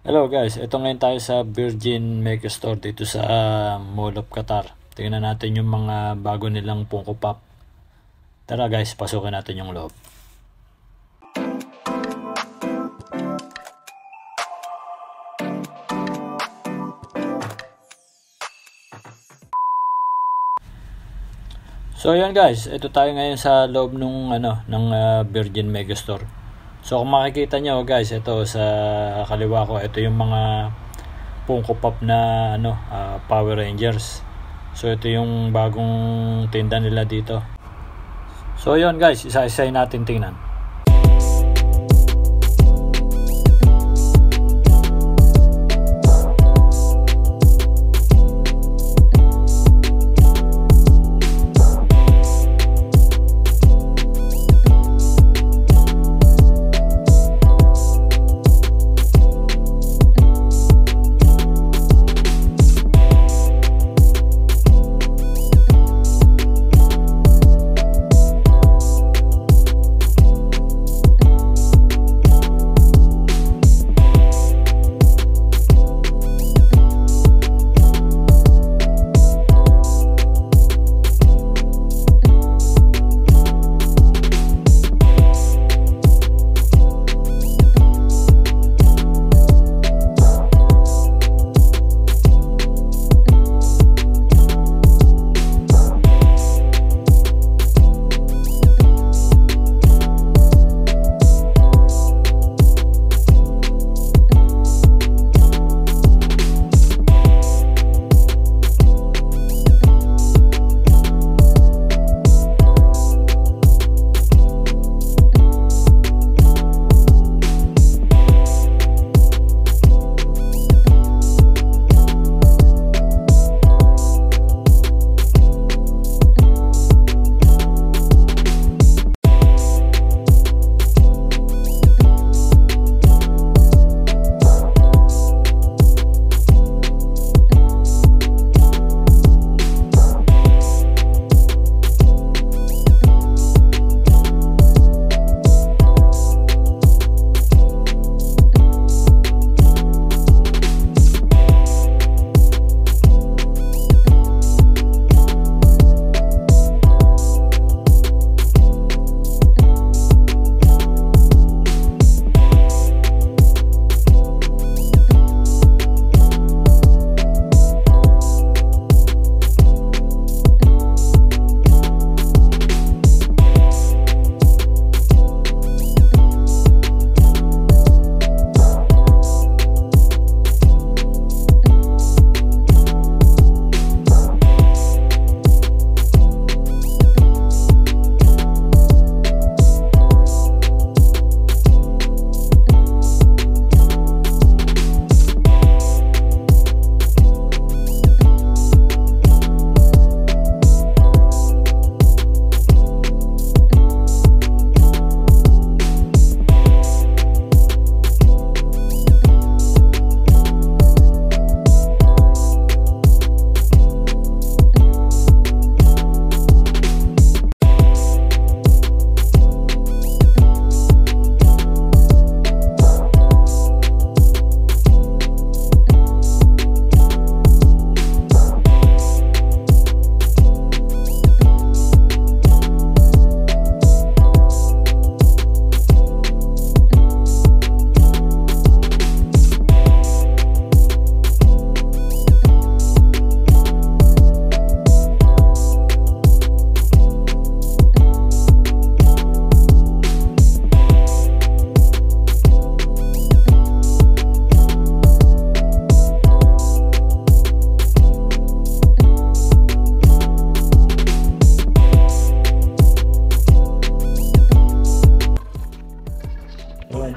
Hello guys, ito ngayon tayo sa Virgin Mega Store dito sa Mall of Qatar. Tingnan natin yung mga bago nilang Funko Pop. Tara guys, pasukin natin yung loob. So ayan guys, ito tayo ngayon sa loob ng Virgin Mega Store. So kung makikita nyo guys, ito sa kaliwa ko, ito yung mga Funko Pop na Power Rangers. So ito yung bagong tinda nila dito. So yun guys, isa-isay natin tingnan.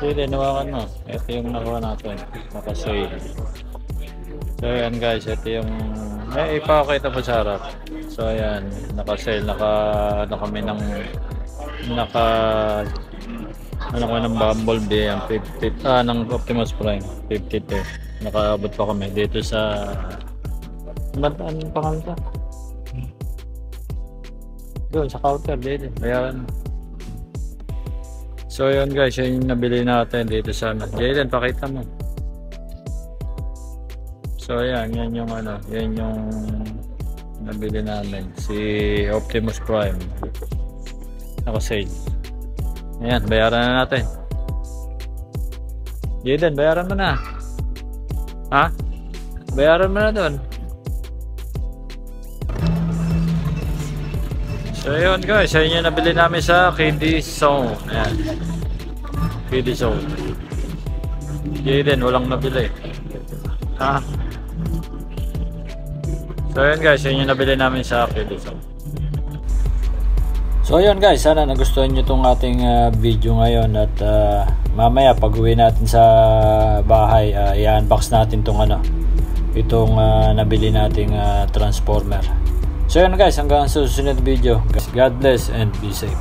Hindi, nawakan mo. Ito yung nakuha natin. Naka-sale. So ayan guys, ito yung ipakita po sa harap. So ayan, naka-sale. Kami ng ng Bumblebee ang 50 ng Optimus Prime 50. Nakaabot pa kami dito sa anong pangalan ito? Doon sa counter dito. Ayan. So yun guys, yun yung nabili natin dito sa Jayden, pakita mo. So ayan, yan yung ano, yan yung nabili namin, si Optimus Prime. Naka-sale. Ayan, bayaran na natin. Jaden, bayaran mo na. Ha? Bayaran mo na doon. So yun guys, yun yung nabili namin sa KD Zone. Ayan. KD Zone. Jaden, walang nabili. Ha? So yun guys, yun yung nabili namin sa KD Zone. So yun guys, sana nagustuhan nyo itong ating video ngayon. At mamaya pag uwi natin sa bahay, i-unbox natin itong nabili nating transformer. So yun guys, hanggang sa susunod video. God bless and be safe.